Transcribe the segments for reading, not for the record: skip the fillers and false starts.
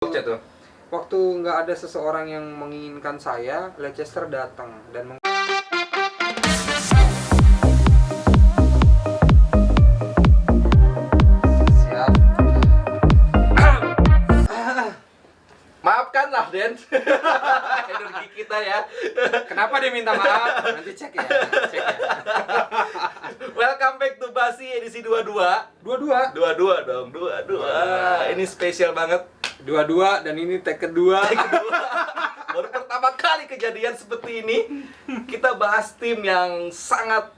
Tuh. Waktu nggak ada seseorang yang menginginkan saya, Leicester datang dan Siap. Maafkanlah Den. Energi kita ya. kenapa dia minta maaf? Nanti cek ya. Welcome back to Basi edisi 22. Dua-dua. 22 dong, 22. Ini spesial banget. Dua-dua dan ini tag kedua. Baru pertama kali kejadian seperti ini. Kita bahas tim yang sangat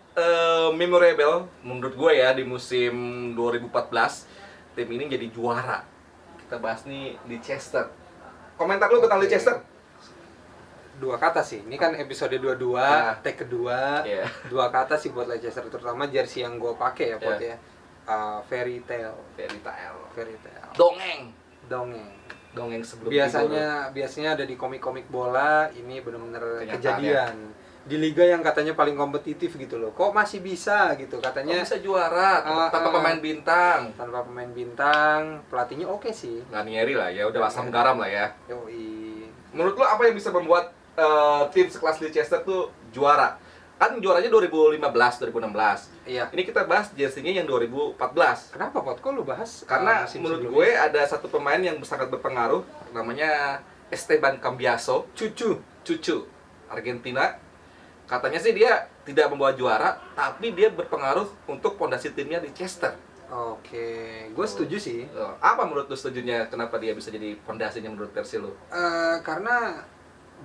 memorable menurut gue ya di musim 2014. Tim ini jadi juara. Kita bahas nih Leicester. Komentar lu tentang Leicester? Dua kata sih. Ini kan episode 22, tag kedua. Iya. Dua kata sih buat Leicester, terutama jersey yang gue pakai ya, Pot ya. Fairy tale. Dongeng sebelum Biasanya ada di komik-komik bola, ini benar-benar Kenyataan, kejadian. Di liga yang katanya paling kompetitif gitu loh. Kok masih bisa gitu? Katanya bisa juara tanpa pemain bintang. Tanpa pemain bintang, pelatihnya oke sih. Ranieri lah ya, udah asam garam lah ya. Yoi. Menurut lo apa yang bisa membuat tim sekelas Leicester tuh juara? Kan juaranya 2015, 2016. Iya. Ini kita bahas jersey-nya yang 2014. Kenapa Pot? Kok lu bahas? Karena musim menurut sebelumnya? gue ada satu pemain yang sangat berpengaruh, namanya Esteban Cambiaso, cucu Argentina. Katanya sih dia tidak membawa juara, tapi dia berpengaruh untuk fondasi timnya Leicester. Oke, gue setuju sih. Apa menurut lu setujunya kenapa dia bisa jadi fondasinya menurut versi lu? Karena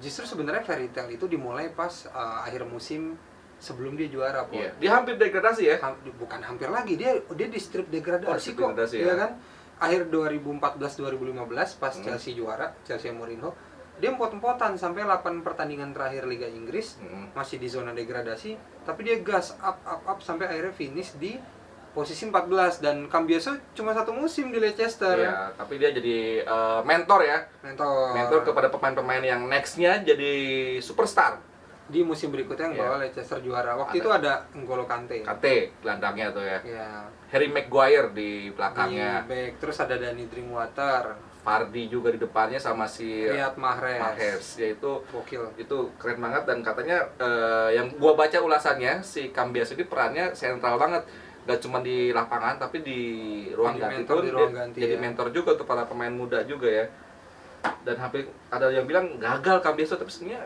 justru sebenarnya fairy tale itu dimulai pas akhir musim sebelum dia juara, Pot. Iya. Dia hampir degradasi ya? Bukan hampir lagi, dia di strip degradasi kok. Degradasi, Iya ya kan? Akhir 2014-2015 pas Chelsea juara, Chelsea Mourinho, dia empot-empotan sampai 8 pertandingan terakhir Liga Inggris masih di zona degradasi, tapi dia gas up sampai akhirnya finish di posisi 14. Dan Cambiaso cuma satu musim di Leicester. Iya, tapi dia jadi mentor ya. Mentor kepada pemain-pemain yang next-nya jadi superstar. Di musim berikutnya yang bawa Leicester juara. Waktu itu ada N'Golo Kante. Kante gelandangnya tuh ya. Ya. Harry Maguire di belakangnya. Di back, terus ada Danny Drinkwater. Fardi juga di depannya sama si Riyad Mahrez. Yaitu Gokil. itu keren banget dan katanya yang gua baca ulasannya si Cambiaso ini perannya sentral banget. Gak cuma di lapangan tapi di ruang ganti pun dia jadi mentor juga untuk para pemain muda juga ya. Dan hampir ada yang bilang gagal Cambiaso, tapi sebenarnya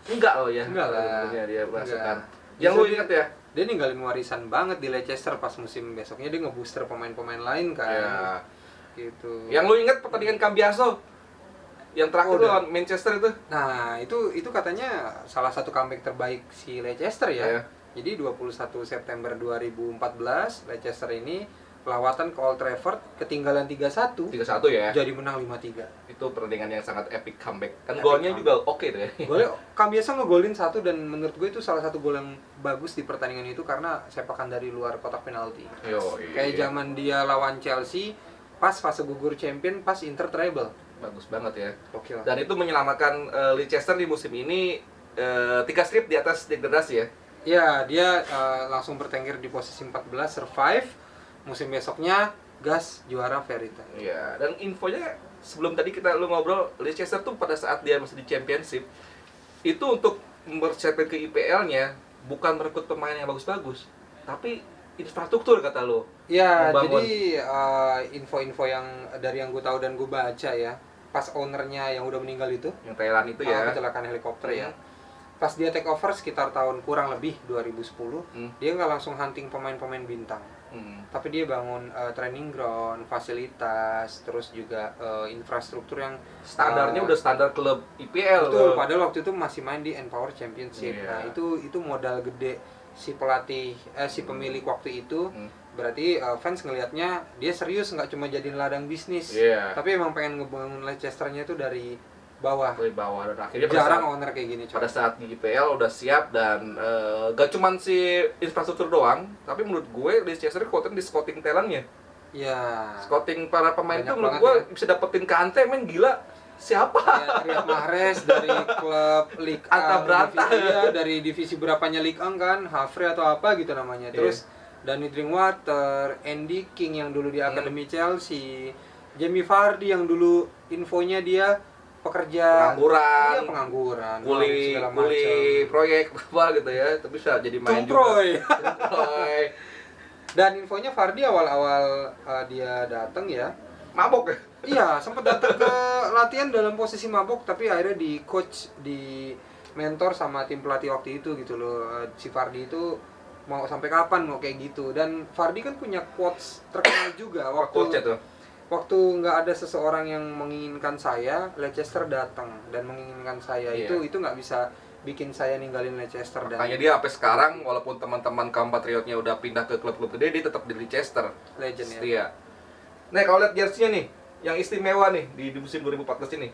enggak loh ya. Enggak lah. Dia masukkan. Yang lu ingat ya? Dia ninggalin warisan banget di Leicester pas musim besoknya dia ngebooster pemain-pemain lain kan. Ya. Gitu. Yang lu ingat pertandingan Cambiaso yang terakhir lawan Manchester itu? Nah, itu katanya salah satu comeback terbaik si Leicester ya. Jadi 21 September 2014 Leicester ini lawatan ke Old Trafford, ketinggalan 3-1 ya. jadi menang 5-3. Itu pertandingan yang sangat epic comeback. Kan golnya juga oke tuh ya. Golnya Cambiaso ngegolin satu dan menurut gue itu salah satu gol yang bagus di pertandingan itu karena sepakan dari luar kotak penalti. Kayak zaman dia lawan Chelsea pas fase gugur champion pas Inter treble. Bagus banget ya. Oke lah. Dan itu menyelamatkan Leicester di musim ini 3 strip di atas degradasi ya. Ya, dia langsung bertengger di posisi 14, survive. Musim besoknya gas juara fairy tale. Iya, dan infonya sebelum tadi lu ngobrol, Leicester tuh pada saat dia masih di Championship itu untuk mempersiapkan ke IPL-nya bukan merekrut pemain yang bagus-bagus, tapi infrastruktur kata lu. Ya, membangun. jadi info-info yang dari yang gue tahu dan gue baca ya, pas ownernya yang udah meninggal itu, Yang Thailand itu ya. kecelakaan helikopter ya. Pas dia take over sekitar tahun kurang lebih 2010, dia nggak langsung hunting pemain-pemain bintang. Tapi dia bangun training ground, fasilitas, terus juga infrastruktur yang Standarnya udah standar klub IPL. betul, padahal waktu itu masih main di Empower Championship. Iya. Nah, itu modal gede si pelatih si pemilik waktu itu. Berarti fans ngelihatnya dia serius, nggak cuma jadi ladang bisnis. Iya. Tapi emang pengen ngebangun Leicester-nya itu dari bawah. Dari bawah, dan akhirnya Jarang owner kayak gini, pada saat di IPL udah siap dan gak cuman si infrastruktur doang, tapi menurut gue Leicester konten di scouting talentnya. Ya. Scouting para pemain Banyak itu menurut banget gue ya. bisa dapetin Kante, men gila. Siapa? Ya, Riyad Mahrez dari klub Ligue Anta Branta. dari divisi berapanya Ligue 1 kan, Havre atau apa gitu namanya. Terus Danny Drinkwater, Andy King yang dulu di akademi Chelsea, Jamie Vardy yang dulu infonya dia pekerja pengangguran, kuli proyek apa gitu ya, tapi bisa jadi main Tumproy. juga. Dan infonya Fardi awal-awal dia datang ya mabok ya. Iya, sempat datang ke latihan dalam posisi mabok, tapi akhirnya di coach, di mentor sama tim pelatih waktu itu gitu loh. Si Fardi itu mau sampai kapan mau kayak gitu. Dan Fardi kan punya quotes terkenal juga waktu nggak ada seseorang yang menginginkan saya, Leicester datang dan menginginkan saya. Itu nggak bisa bikin saya ninggalin Leicester. Makanya dia sampai sekarang walaupun teman-teman compatriotnya udah pindah ke klub-klub gede, dia tetap di Leicester. Legend ya. Iya. Nah, kalau lihat jersey-nya nih, yang istimewa nih di musim 2014 ini.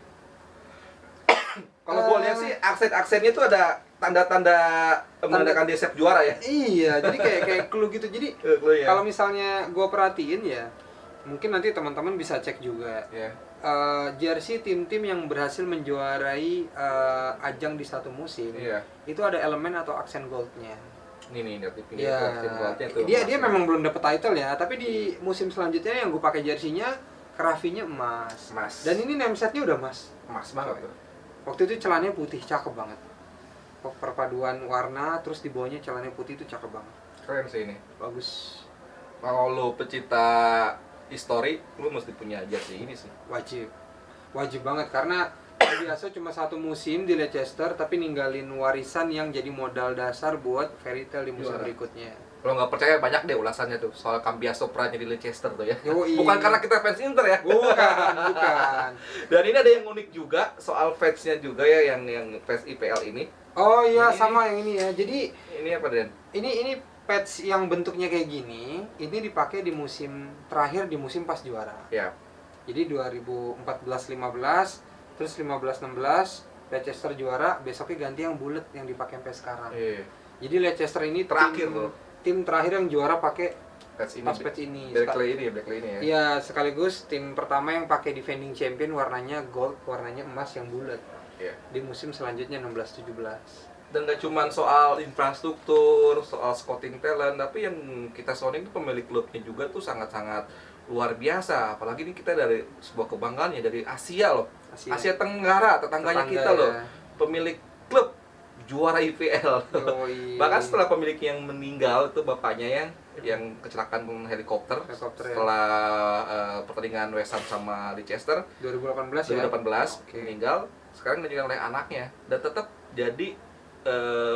Kalau gue lihat sih aksen-aksennya tuh ada tanda-tanda menandakan dia siap juara ya. Iya, jadi kayak clue gitu. Jadi kalau misalnya gue perhatiin ya, mungkin nanti teman-teman bisa cek juga. Jersey tim-tim yang berhasil menjuarai ajang di satu musim, itu ada elemen atau aksen goldnya. Ini aksen goldnya tuh. Dia memang belum dapat title ya, tapi di musim selanjutnya yang gue pakai jersinya, kerafinya emas. Dan ini namesetnya udah emas banget tuh. Waktu itu celananya putih, cakep banget. Perpaduan warna, terus di bawahnya celananya putih itu cakep banget. Keren sih ini. Bagus. Kalau lo pecinta histori, lu mesti punya jersey ini sih. Wajib banget, karena biasa cuma satu musim di Leicester tapi ninggalin warisan yang jadi modal dasar buat fairy tale di musim berikutnya. Kalau nggak percaya banyak deh ulasannya tuh soal Cambiaso perannya di Leicester tuh ya. Bukan karena kita fans Inter ya. Bukan. Dan ini ada yang unik juga soal fansnya juga ya, yang fans IPL ini. Oh iya, sama yang ini ya. Jadi ini apa, Den? Ini patch yang bentuknya kayak gini, ini dipakai di musim terakhir, di musim pas juara. Ya. Jadi 2014-15, terus 15-16 Leicester juara, besoknya ganti yang bulat yang dipakai sampai sekarang. Jadi Leicester ini terakhir tim terakhir yang juara pakai patch ini. Black Clay ini ya. Iya, sekaligus tim pertama yang pakai defending champion warnanya gold, warnanya emas yang bulat. Di musim selanjutnya 16-17. Dan gak cuma soal infrastruktur, soal scouting talent, tapi yang kita sounding itu pemilik klubnya juga tuh sangat-sangat luar biasa. Apalagi ini kita dari sebuah kebanggaan ya, dari Asia loh. Asia Tenggara, tetangganya kita loh. Pemilik klub juara IPL. Bahkan setelah pemiliknya yang meninggal itu bapaknya yang kecelakaan helikopter setelah pertandingan West Ham sama Leicester 2018 meninggal. Sekarang dilanjutkan oleh anaknya dan tetap jadi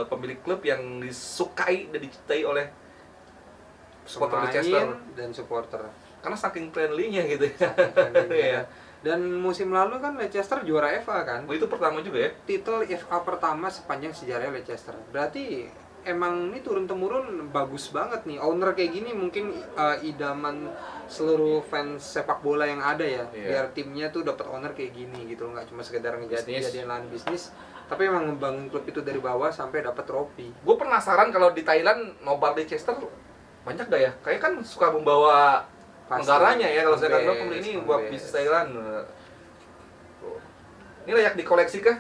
pemilik klub yang disukai dan dicintai oleh supporter Leicester dan supporter. Karena saking friendly-nya gitu ya. Dan musim lalu kan Leicester juara FA kan? Itu pertama juga ya? Titel FA pertama sepanjang sejarah Leicester. Berarti emang ini turun-temurun bagus banget nih. Owner kayak gini mungkin idaman seluruh fans sepak bola yang ada ya. Biar timnya tuh dapat owner kayak gini gitu. Nggak cuma sekedar ngejadiin lahan bisnis, tapi emang ngebangun klub itu dari bawah sampai dapat trofi. Gue penasaran kalau di Thailand nobar Leicester banyak gak ya? Kayak kan suka membawa negaranya ya, kalau saya kan ini buat bisnis Thailand. Ini layak dikoleksi kah?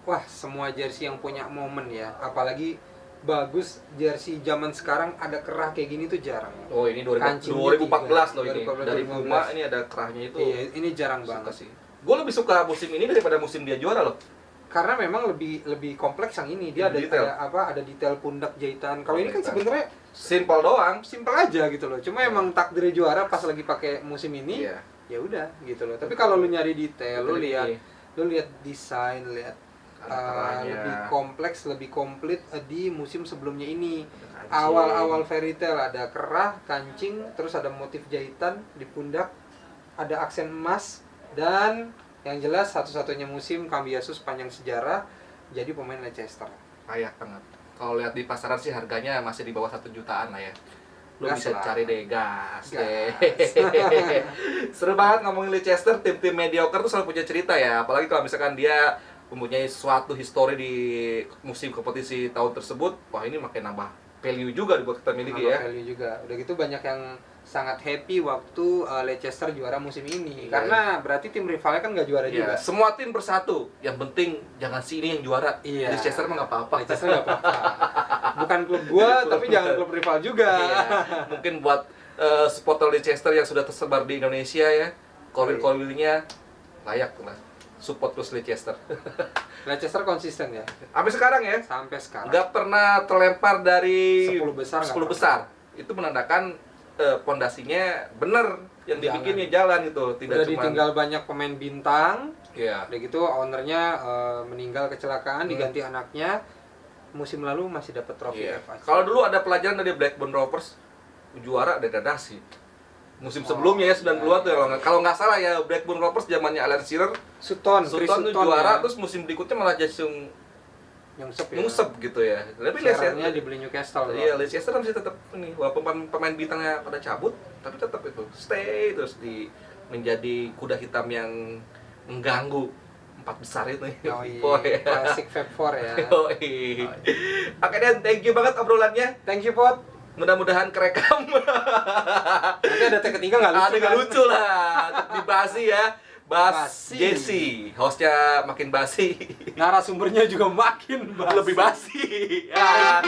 Wah, semua jersey yang punya momen ya, apalagi bagus jersey zaman sekarang ada kerah kayak gini tuh jarang. Oh, ini 2014 loh ini. Dari Puma ini ada kerahnya itu. Iya, ini jarang banget sih. Gue lebih suka musim ini daripada musim dia juara loh. Karena memang lebih kompleks yang ini. Dia ada detail pundak jahitan. Kalau ini kan sebenarnya simple doang, simple aja gitu loh. Cuma emang takdir juara pas lagi pakai musim ini. Ya udah gitu loh. Tapi kalau lu nyari detail, lu lihat desain, lihat lebih kompleks, lebih komplit di musim sebelumnya ini. Awal-awal fairy tale ada kerah, kancing, terus ada motif jahitan di pundak, ada aksen emas, dan yang jelas satu-satunya musim Cambiaso sepanjang sejarah jadi pemain Leicester. Layak banget. Kalau lihat di pasaran sih harganya masih di bawah 1 jutaan lah ya. Lu bisa cari deh, gas deh. Seru banget ngomongin Leicester, tim-tim mediocre tuh selalu punya cerita ya. Apalagi kalau misalkan dia mempunyai suatu histori di musim kompetisi tahun tersebut, wah ini makin nambah value juga buat kita miliki ya. Value juga. Udah gitu banyak yang sangat happy waktu Leicester juara musim ini. Karena berarti tim rivalnya kan nggak juara juga. Semua tim bersatu. Yang penting jangan si ini yang juara. Leicester mah nggak apa-apa. Leicester nggak apa-apa. Bukan klub gua, tapi jangan klub rival juga. Mungkin buat supporter Leicester yang sudah tersebar di Indonesia ya, korwil-korwilnya layak lah support terus Leicester. Leicester konsisten ya Sampai sekarang ya, sampai sekarang. nggak pernah terlempar dari 10 besar, 10 besar. Itu menandakan pondasinya bener yang dibikinnya jalan itu, tidak udah cuma ditinggal banyak pemain bintang. Iya. Udah gitu ownernya meninggal kecelakaan, diganti anaknya. Musim lalu masih dapat trofi Iya. FA. Kalau dulu ada pelajaran dari Blackburn Rovers, juara degradasi. Musim sebelumnya ya 90-an tuh ya, kalau nggak salah ya Blackburn Rovers zamannya Alan Shearer, Sutton tuh juara, ya. terus musim berikutnya malah jadi nyungsep gitu ya. Tapi Leicester dibeli Newcastle. Iya, Leicester masih tetap ini, walaupun pemain bintangnya pada cabut, tapi tetap itu stay terus menjadi kuda hitam yang mengganggu 4 besar itu. Classic Fab Four ya. Oke Dan, thank you banget obrolannya. Thank you Pot. Mudah-mudahan kerekam. Nanti ada tag ketiga nggak lucu? Ada nggak lucu lah. Dibasi ya. Basi Jesse, hostnya makin basi. Narasumbernya juga makin basi. Lebih basi. Ya.